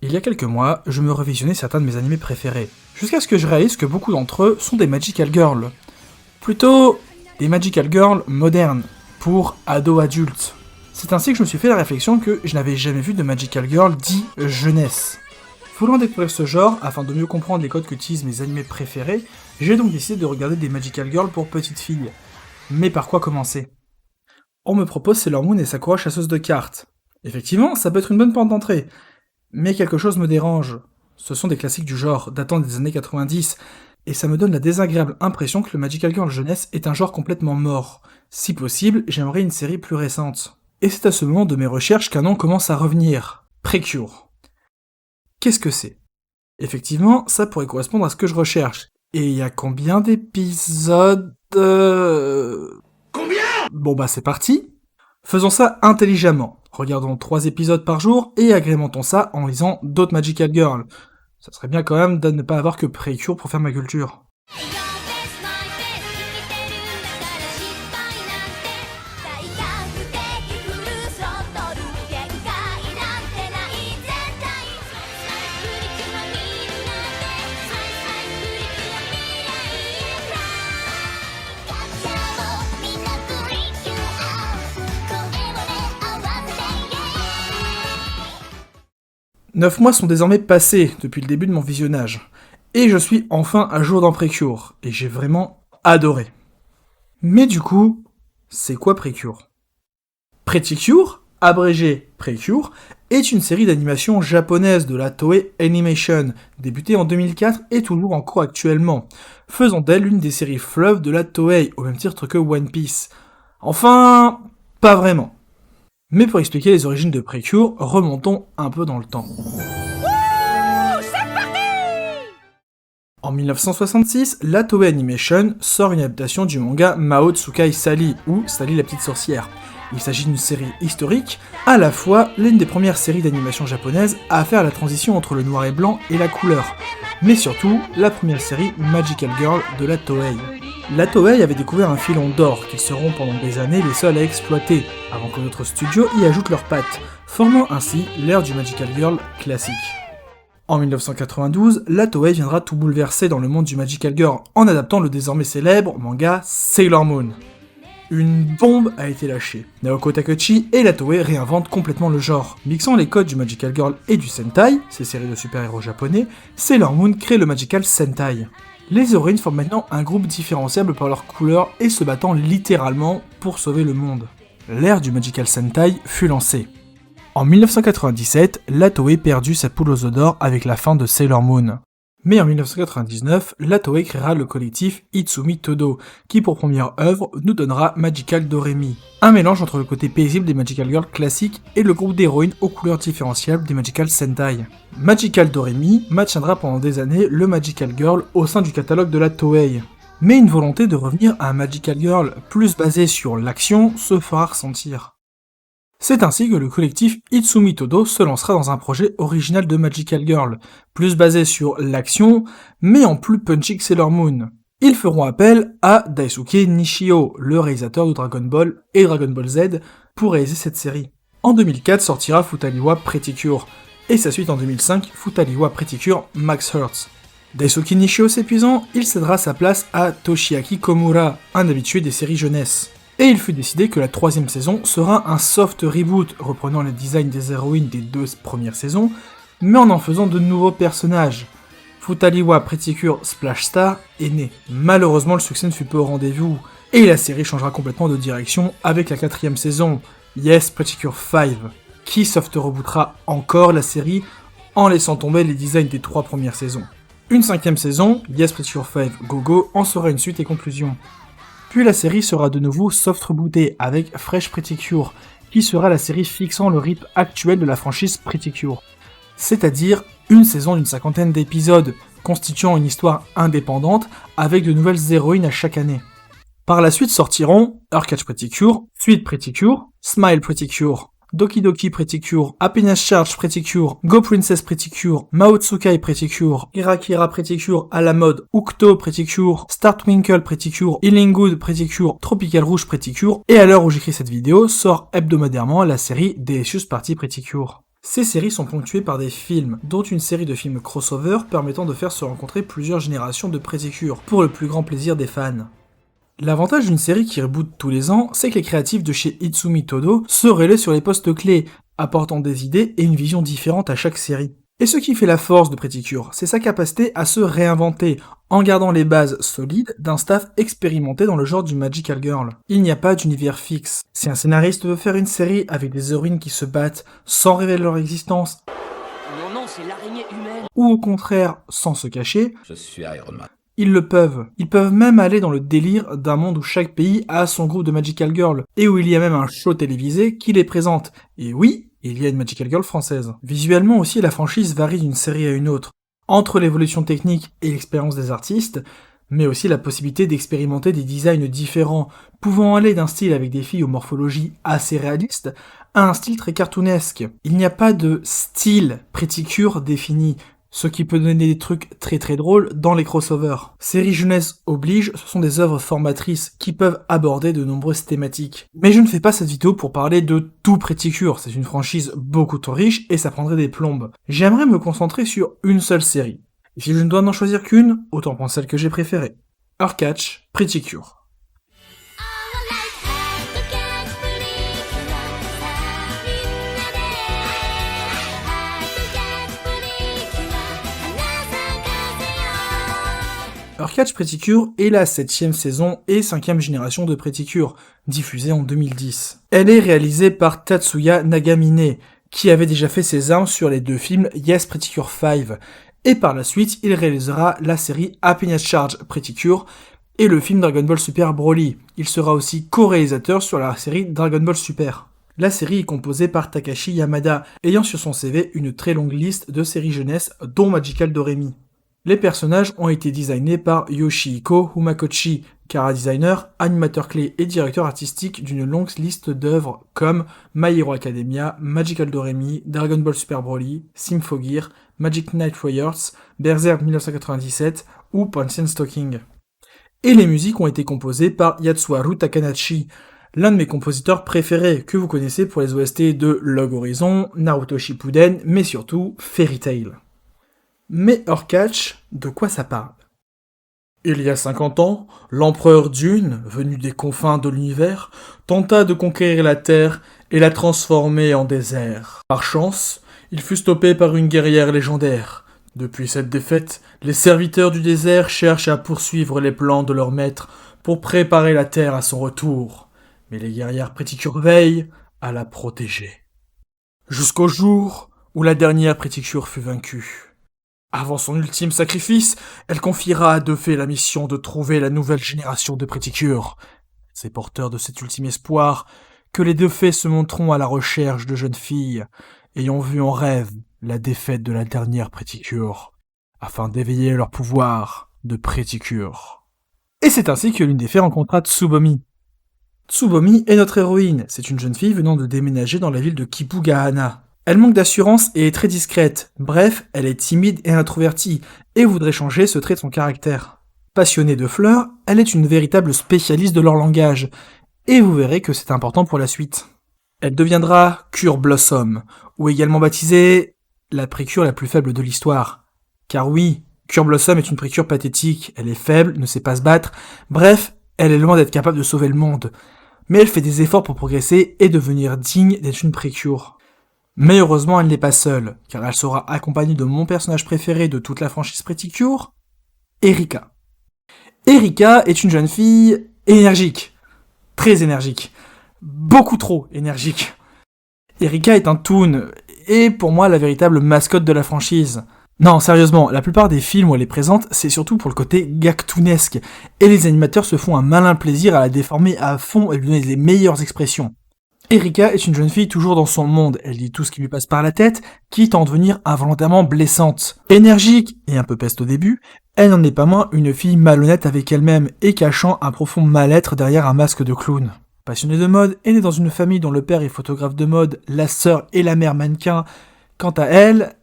Il y a quelques mois, je me revisionnais certains de mes animés préférés, jusqu'à ce que je réalise que beaucoup d'entre eux sont des Magical Girls. Plutôt, des Magical Girls modernes, pour ados adultes. C'est ainsi que je me suis fait la réflexion que je n'avais jamais vu de Magical Girl dit jeunesse. Voulant découvrir ce genre, afin de mieux comprendre les codes qu'utilisent mes animés préférés, j'ai donc décidé de regarder des Magical Girls pour petites filles. Mais par quoi commencer? On me propose Sailor Moon et Sakura chasseuse de cartes. Effectivement, ça peut être une bonne porte d'entrée. Mais quelque chose me dérange. Ce sont des classiques du genre, datant des années 90, et ça me donne la désagréable impression que le Magical Girl jeunesse est un genre complètement mort. Si possible, j'aimerais une série plus récente. Et c'est à ce moment de mes recherches qu'un nom commence à revenir. Precure. Qu'est-ce que c'est? Effectivement, ça pourrait correspondre à ce que je recherche. Et il y a combien d'épisodes Combien? Bon bah c'est parti. Faisons ça intelligemment. Regardons 3 épisodes par jour et agrémentons ça en lisant d'autres Magical Girls. Ça serait bien quand même de ne pas avoir que Precure pour faire ma culture. Neuf mois sont désormais passés depuis le début de mon visionnage, et je suis enfin à jour dans Precure, et j'ai vraiment adoré. Mais du coup, c'est quoi Precure? Precure, abrégé Precure, est une série d'animation japonaise de la Toei Animation, débutée en 2004 et toujours en cours actuellement, faisant d'elle l'une des séries fleuves de la Toei, au même titre que One Piece. Enfin, pas vraiment. Mais pour expliquer les origines de Precure, remontons un peu dans le temps. En 1966, la Toei Animation sort une adaptation du manga Mao Tsukai Sally, ou Sally la petite sorcière. Il s'agit d'une série historique, à la fois l'une des premières séries d'animation japonaise à faire la transition entre le noir et blanc et la couleur, mais surtout la première série Magical Girl de la Toei. La Toei avait découvert un filon d'or qu'ils seront pendant des années les seuls à exploiter, avant que d'autres studios y ajoutent leurs pattes, formant ainsi l'ère du Magical Girl classique. En 1992, la Toei viendra tout bouleverser dans le monde du Magical Girl en adaptant le désormais célèbre manga Sailor Moon. Une bombe a été lâchée. Naoko Takeuchi et la Toei réinventent complètement le genre. Mixant les codes du Magical Girl et du Sentai, ces séries de super-héros japonais, Sailor Moon crée le Magical Sentai. Les héroïnes forment maintenant un groupe différenciable par leur couleur et se battant littéralement pour sauver le monde. L'ère du Magical Sentai fut lancée. En 1997, la Toei perdut sa poule aux œufs d'or avec la fin de Sailor Moon. Mais en 1999, la Toei créera le collectif Itsumi Todo, qui pour première œuvre nous donnera Magical Doremi, un mélange entre le côté paisible des Magical Girls classiques et le groupe d'héroïnes aux couleurs différenciables des Magical Sentai. Magical Doremi maintiendra pendant des années le Magical Girl au sein du catalogue de la Toei. Mais une volonté de revenir à un Magical Girl plus basé sur l'action se fera ressentir. C'est ainsi que le collectif Itsumi Todo se lancera dans un projet original de Magical Girl, plus basé sur l'action, mais en plus punchy que Sailor Moon. Ils feront appel à Daisuke Nishio, le réalisateur de Dragon Ball et Dragon Ball Z, pour réaliser cette série. En 2004 sortira Futaliwa Pretty Cure, et sa suite en 2005, Futaliwa Pretty Cure Max Hertz. Daisuke Nishio s'épuisant, il cédera sa place à Toshiaki Komura, un habitué des séries jeunesse. Et il fut décidé que la 3ème saison sera un soft reboot, reprenant le design des héroïnes des 2 premières saisons, mais en faisant de nouveaux personnages. Futaliwa Pretty Cure Splash Star est né. Malheureusement, le succès ne fut pas au rendez-vous, et la série changera complètement de direction avec la 4ème saison, Yes Pretty Cure 5, qui soft rebootera encore la série en laissant tomber les designs des 3 premières saisons. Une 5ème saison, Yes Pretty Cure 5 Go Go, en sera une suite et conclusion. Puis la série sera de nouveau soft rebootée avec Fresh Pretty Cure, qui sera la série fixant le rythme actuel de la franchise Pretty Cure. C'est-à-dire une saison d'une 50aine d'épisodes, constituant une histoire indépendante avec de nouvelles héroïnes à chaque année. Par la suite sortiront Earthcatch Pretty Cure, Sweet Pretty Cure, Smile Pretty Cure, Doki Doki Pretty Cure, Happiness Charge Pretty Cure, Go Princess Pretty Cure, Mao Tsukai Pretty Cure, Kira Pretty Cure à la mode, Ukto Pretty Cure, Star Twinkle Pretty Cure, Healing Good Pretty Cure, Tropical Rouge Pretty Cure, et à l'heure où j'écris cette vidéo, sort hebdomadairement la série Delicious Party Pretty Cure. Ces séries sont ponctuées par des films, dont une série de films crossover permettant de faire se rencontrer plusieurs générations de Pretty Cure, pour le plus grand plaisir des fans. L'avantage d'une série qui reboot tous les ans, c'est que les créatifs de chez Itsumi Todo se relaient sur les postes clés, apportant des idées et une vision différente à chaque série. Et ce qui fait la force de Pretty Cure, c'est sa capacité à se réinventer, en gardant les bases solides d'un staff expérimenté dans le genre du Magical Girl. Il n'y a pas d'univers fixe. Si un scénariste veut faire une série avec des héroïnes qui se battent sans révéler leur existence, mon nom c'est l'araignée humaine, ou au contraire, sans se cacher, Je suis Iron Man. ils le peuvent. Ils peuvent même aller dans le délire d'un monde où chaque pays a son groupe de Magical Girl, et où il y a même un show télévisé qui les présente. Et oui, il y a une Magical Girl française. Visuellement aussi, la franchise varie d'une série à une autre, entre l'évolution technique et l'expérience des artistes, mais aussi la possibilité d'expérimenter des designs différents, pouvant aller d'un style avec des filles aux morphologies assez réalistes, à un style très cartoonesque. Il n'y a pas de style Pretty Cure défini, ce qui peut donner des trucs très très drôles dans les crossovers. Série jeunesse oblige, ce sont des œuvres formatrices qui peuvent aborder de nombreuses thématiques. Mais je ne fais pas cette vidéo pour parler de tout Pretty Cure, c'est une franchise beaucoup trop riche et ça prendrait des plombes. J'aimerais me concentrer sur une seule série. Et si je ne dois n'en choisir qu'une, autant prendre celle que j'ai préférée. Heartcatch, Pretty Cure. Heartcatch Pretty Cure est la 7ème saison et 5ème génération de Pretty Cure, diffusée en 2010. Elle est réalisée par Tatsuya Nagamine, qui avait déjà fait ses armes sur les deux films Yes Pretty Cure 5, et par la suite il réalisera la série Happiness Charge Pretty Cure et le film Dragon Ball Super Broly. Il sera aussi co-réalisateur sur la série Dragon Ball Super. La série est composée par Takashi Yamada, ayant sur son CV une très longue liste de séries jeunesse, dont Magical Doremi. Les personnages ont été designés par Yoshihiko Umakochi, chara-designer, animateur clé et directeur artistique d'une longue liste d'œuvres comme My Hero Academia, Magical Doremi, Dragon Ball Super Broly, Symphogear, Magic Knight Warriors, Berserk 1997 ou Punch and Stocking. Et les musiques ont été composées par Yatsuharu Takanashi, l'un de mes compositeurs préférés que vous connaissez pour les OST de Log Horizon, Naruto Shippuden, mais surtout Fairy Tail. Mais Heartcatch, de quoi ça parle ? Il y a 50 ans, l'empereur Dune, venu des confins de l'univers, tenta de conquérir la Terre et la transformer en désert. Par chance, il fut stoppé par une guerrière légendaire. Depuis cette défaite, les serviteurs du désert cherchent à poursuivre les plans de leur maître pour préparer la Terre à son retour. Mais les guerrières Pretty Cure veillent à la protéger. Jusqu'au jour où la dernière Pretty Cure fut vaincue. Avant son ultime sacrifice, elle confiera à deux fées la mission de trouver la nouvelle génération de Pretty Cure. C'est porteur de cet ultime espoir que les deux fées se montreront à la recherche de jeunes filles, ayant vu en rêve la défaite de la dernière Pretty Cure, afin d'éveiller leur pouvoir de Pretty Cure. Et c'est ainsi que l'une des fées rencontra Tsubomi. Tsubomi est notre héroïne, c'est une jeune fille venant de déménager dans la ville de Kipugahana. Elle manque d'assurance et est très discrète. Bref, elle est timide et introvertie, et voudrait changer ce trait de son caractère. Passionnée de fleurs, elle est une véritable spécialiste de leur langage, et vous verrez que c'est important pour la suite. Elle deviendra Cure Blossom, ou également baptisée la précure la plus faible de l'histoire. Car oui, Cure Blossom est une précure pathétique, elle est faible, ne sait pas se battre, bref, elle est loin d'être capable de sauver le monde. Mais elle fait des efforts pour progresser et devenir digne d'être une précure. Mais heureusement, elle n'est pas seule, car elle sera accompagnée de mon personnage préféré de toute la franchise Pretty Cure, Erika. Erika est une jeune fille énergique. Très énergique. Beaucoup trop énergique. Erika est un toon, et pour moi la véritable mascotte de la franchise. Non, sérieusement, la plupart des films où elle est présente, c'est surtout pour le côté gagtoonesque, et les animateurs se font un malin plaisir à la déformer à fond et lui donner les meilleures expressions. Erika est une jeune fille toujours dans son monde, elle dit tout ce qui lui passe par la tête, quitte à en devenir involontairement blessante. Énergique et un peu peste au début, elle n'en est pas moins une fille malhonnête avec elle-même et cachant un profond mal-être derrière un masque de clown. Passionnée de mode et née dans une famille dont le père est photographe de mode, la sœur et la mère mannequin, quant à elle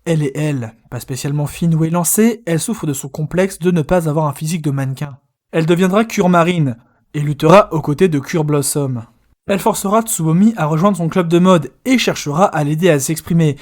est elle, pas spécialement fine ou élancée, elle souffre de son complexe de ne pas avoir un physique de mannequin. Elle deviendra Cure Marine et luttera aux côtés de Cure Blossom. Elle forcera Tsubomi à rejoindre son club de mode et cherchera à l'aider à s'exprimer.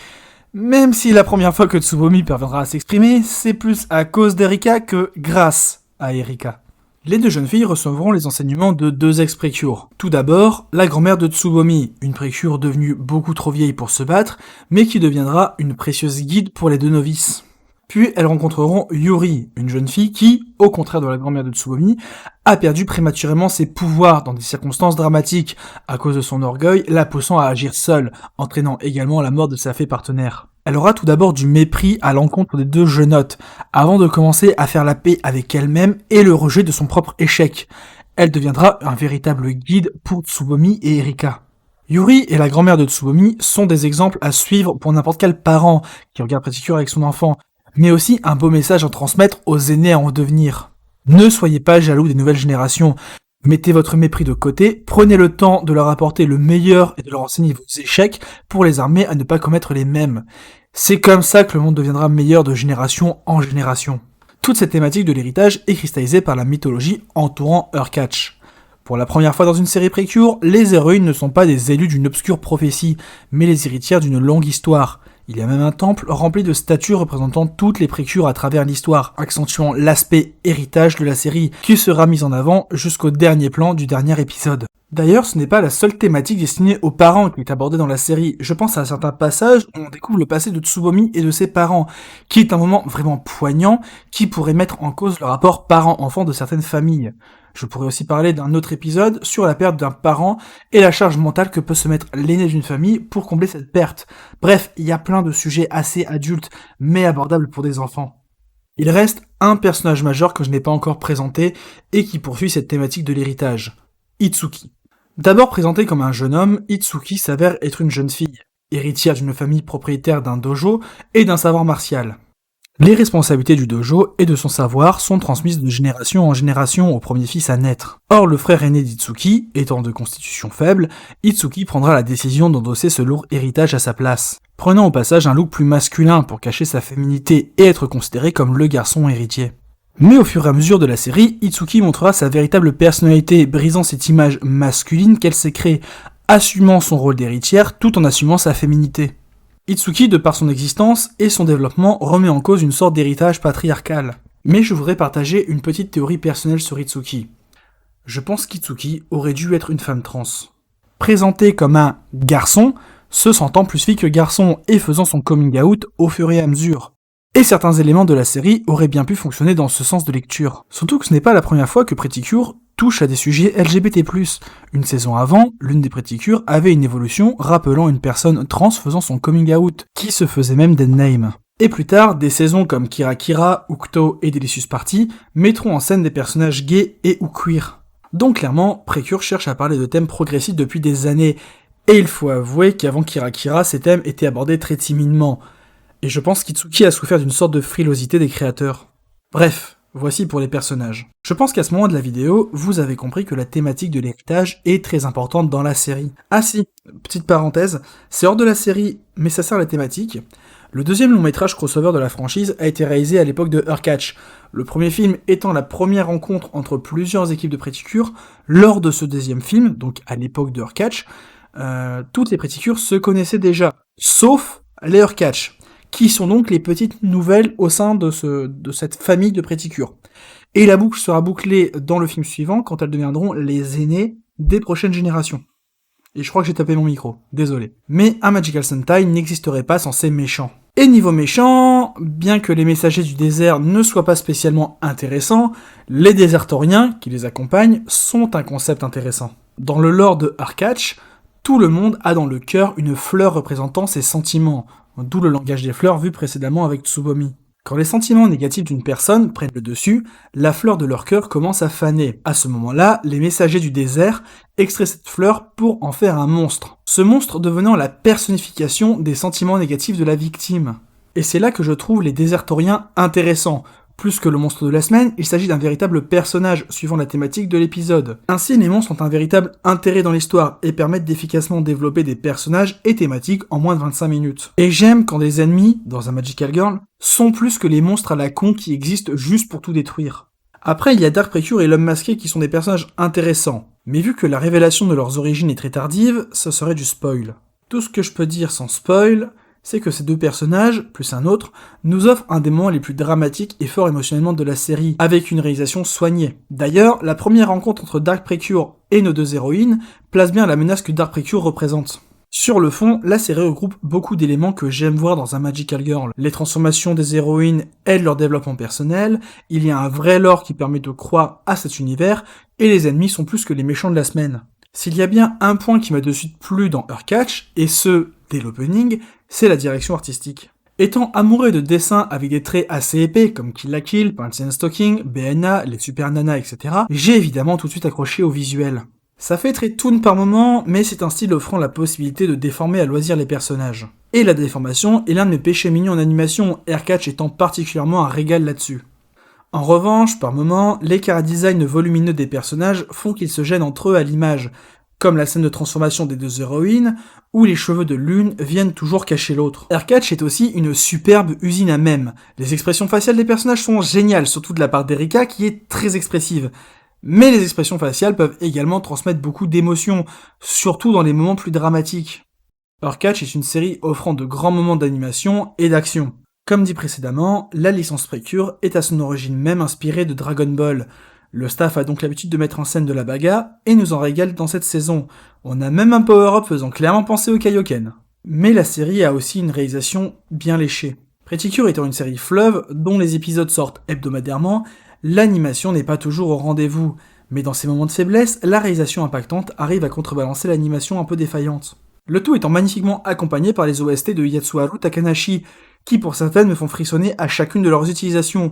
Même si la première fois que Tsubomi parviendra à s'exprimer, c'est plus à cause d'Erika que grâce à Erika. Les deux jeunes filles recevront les enseignements de deux ex-précures. Tout d'abord, la grand-mère de Tsubomi, une précure devenue beaucoup trop vieille pour se battre, mais qui deviendra une précieuse guide pour les deux novices. Puis elles rencontreront Yuri, une jeune fille qui, au contraire de la grand-mère de Tsubomi, a perdu prématurément ses pouvoirs dans des circonstances dramatiques, à cause de son orgueil la poussant à agir seule, entraînant également la mort de sa fée partenaire. Elle aura tout d'abord du mépris à l'encontre des deux jeunottes, avant de commencer à faire la paix avec elle-même et le rejet de son propre échec. Elle deviendra un véritable guide pour Tsubomi et Erika. Yuri et la grand-mère de Tsubomi sont des exemples à suivre pour n'importe quel parent qui regarde Pretty avec son enfant, mais aussi un beau message à transmettre aux aînés à en devenir. Ne soyez pas jaloux des nouvelles générations. Mettez votre mépris de côté, prenez le temps de leur apporter le meilleur et de leur enseigner vos échecs pour les armer à ne pas commettre les mêmes. C'est comme ça que le monde deviendra meilleur de génération en génération. Toute cette thématique de l'héritage est cristallisée par la mythologie entourant Earthcatch. Pour la première fois dans une série précure, les héroïnes ne sont pas des élus d'une obscure prophétie, mais les héritières d'une longue histoire. Il y a même un temple rempli de statues représentant toutes les précures à travers l'histoire, accentuant l'aspect héritage de la série, qui sera mis en avant jusqu'au dernier plan du dernier épisode. D'ailleurs, ce n'est pas la seule thématique destinée aux parents qui est abordée dans la série. Je pense à certains passages où on découvre le passé de Tsubomi et de ses parents, qui est un moment vraiment poignant, qui pourrait mettre en cause le rapport parent-enfant de certaines familles. Je pourrais aussi parler d'un autre épisode sur la perte d'un parent et la charge mentale que peut se mettre l'aîné d'une famille pour combler cette perte. Bref, il y a plein de sujets assez adultes, mais abordables pour des enfants. Il reste un personnage majeur que je n'ai pas encore présenté et qui poursuit cette thématique de l'héritage. Itsuki. D'abord présenté comme un jeune homme, Itsuki s'avère être une jeune fille, héritière d'une famille propriétaire d'un dojo et d'un savoir martial. Les responsabilités du dojo et de son savoir sont transmises de génération en génération au premier fils à naître. Or, le frère aîné d'Itsuki, étant de constitution faible, Itsuki prendra la décision d'endosser ce lourd héritage à sa place, prenant au passage un look plus masculin pour cacher sa féminité et être considéré comme le garçon héritier. Mais au fur et à mesure de la série, Itsuki montrera sa véritable personnalité, brisant cette image masculine qu'elle s'est créée, assumant son rôle d'héritière tout en assumant sa féminité. Itsuki, de par son existence et son développement, remet en cause une sorte d'héritage patriarcal. Mais je voudrais partager une petite théorie personnelle sur Itsuki. Je pense qu'Itsuki aurait dû être une femme trans. Présentée comme un garçon, se sentant plus fille que garçon et faisant son coming out au fur et à mesure. Et certains éléments de la série auraient bien pu fonctionner dans ce sens de lecture. Surtout que ce n'est pas la première fois que Pretty Cure touche à des sujets LGBT+. Une saison avant, l'une des Pretty Cure avait une évolution rappelant une personne trans faisant son coming out, qui se faisait même dead name. Et plus tard, des saisons comme Kira Kira, Ukto et Delicious Party mettront en scène des personnages gays et ou queer. Donc clairement, Precure cherche à parler de thèmes progressistes depuis des années, et il faut avouer qu'avant Kira Kira, ces thèmes étaient abordés très timidement. Et je pense qu'Itsuki a souffert d'une sorte de frilosité des créateurs. Bref, voici pour les personnages. Je pense qu'à ce moment de la vidéo, vous avez compris que la thématique de l'héritage est très importante dans la série. Ah si, petite parenthèse, c'est hors de la série, mais ça sert à la thématique. Le deuxième long métrage crossover de la franchise a été réalisé à l'époque de Earthcatch, le premier film étant la première rencontre entre plusieurs équipes de Pretty Cure. Lors de ce deuxième film, donc à l'époque de Earthcatch, toutes les Pretty Cure se connaissaient déjà, sauf les Earthcatch, qui sont donc les petites nouvelles au sein de cette famille de Pretty Cure. Et la boucle sera bouclée dans le film suivant quand elles deviendront les aînées des prochaines générations. Et je crois que j'ai tapé mon micro, désolé. Mais un Magical Sentai n'existerait pas sans ces méchants. Et niveau méchants, bien que les messagers du désert ne soient pas spécialement intéressants, les désertoriens qui les accompagnent sont un concept intéressant. Dans le lore de Earthcatch, tout le monde a dans le cœur une fleur représentant ses sentiments, d'où le langage des fleurs vu précédemment avec Tsubomi. Quand les sentiments négatifs d'une personne prennent le dessus, la fleur de leur cœur commence à faner. À ce moment-là, les messagers du désert extraient cette fleur pour en faire un monstre. Ce monstre devenant la personnification des sentiments négatifs de la victime. Et c'est là que je trouve les désertoriens intéressants. Plus que le monstre de la semaine, il s'agit d'un véritable personnage suivant la thématique de l'épisode. Ainsi, les monstres ont un véritable intérêt dans l'histoire et permettent d'efficacement développer des personnages et thématiques en moins de 25 minutes. Et j'aime quand les ennemis, dans un Magical Girl, sont plus que les monstres à la con qui existent juste pour tout détruire. Après, il y a Dark Precure et l'homme masqué qui sont des personnages intéressants, Mais vu que la révélation de leurs origines est très tardive, ce serait du spoil. Tout ce que je peux dire sans spoil, c'est que ces deux personnages, plus un autre, nous offrent un des moments les plus dramatiques et forts émotionnellement de la série, avec une réalisation soignée. D'ailleurs, la première rencontre entre Dark Precure et nos deux héroïnes place bien la menace que Dark Precure représente. Sur le fond, la série regroupe beaucoup d'éléments que j'aime voir dans un Magical Girl. Les transformations des héroïnes aident leur développement personnel, il y a un vrai lore qui permet de croire à cet univers, et les ennemis sont plus que les méchants de la semaine. S'il y a bien un point qui m'a de suite plu dans Earthcatch, et ce, dès l'opening, c'est la direction artistique. Étant amoureux de dessins avec des traits assez épais comme Kill la Kill, Pansy and Stocking, BNA, les Super Nana, etc., j'ai évidemment tout de suite accroché au visuel. Ça fait très toon par moment, mais c'est un style offrant la possibilité de déformer à loisir les personnages. Et la déformation est l'un de mes péchés mignons en animation, Earthcatch étant particulièrement un régal là-dessus. En revanche, par moments, les chara-designs volumineux des personnages font qu'ils se gênent entre eux à l'image, comme la scène de transformation des deux héroïnes, où les cheveux de l'une viennent toujours cacher l'autre. Earthcatch est aussi une superbe usine à mèmes. Les expressions faciales des personnages sont géniales, surtout de la part d'Erika qui est très expressive. Mais les expressions faciales peuvent également transmettre beaucoup d'émotions, surtout dans les moments plus dramatiques. Earthcatch est une série offrant de grands moments d'animation et d'action. Comme dit précédemment, la licence Precure est à son origine même inspirée de Dragon Ball. Le staff a donc l'habitude de mettre en scène de la bagarre, et nous en régale dans cette saison. On a même un power-up faisant clairement penser au Kaioken. Mais la série a aussi une réalisation bien léchée. Pretty étant une série fleuve, dont les épisodes sortent hebdomadairement, l'animation n'est pas toujours au rendez-vous. Mais dans ces moments de faiblesse, la réalisation impactante arrive à contrebalancer l'animation un peu défaillante. Le tout étant magnifiquement accompagné par les OST de Yatsuharu Takanashi, qui pour certaines me font frissonner à chacune de leurs utilisations.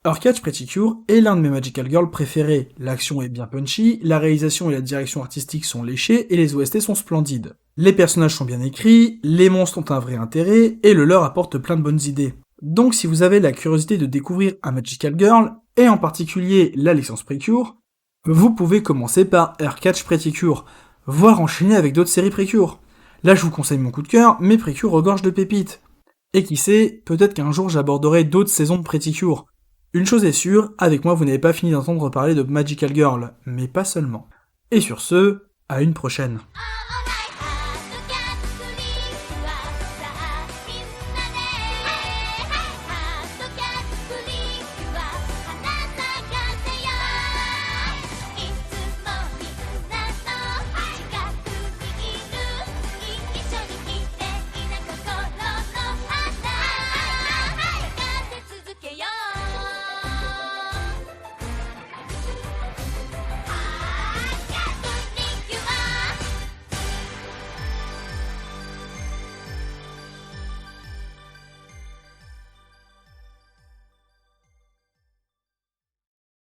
Earthcatch Pretty Cure est l'un de mes Magical Girl préférés. L'action est bien punchy, la réalisation et la direction artistique sont léchées et les OST sont splendides. Les personnages sont bien écrits, les monstres ont un vrai intérêt et le lore apporte plein de bonnes idées. Donc si vous avez la curiosité de découvrir un Magical Girl, et en particulier la licence Precure, vous pouvez commencer par Earthcatch Pretty Cure, voire enchaîner avec d'autres séries Precure. Là je vous conseille mon coup de cœur, mais Precure regorge de pépites. Et qui sait, peut-être qu'un jour j'aborderai d'autres saisons de Pretty Cure. Une chose est sûre, avec moi vous n'avez pas fini d'entendre parler de Magical Girl, mais pas seulement. Et sur ce, à une prochaine.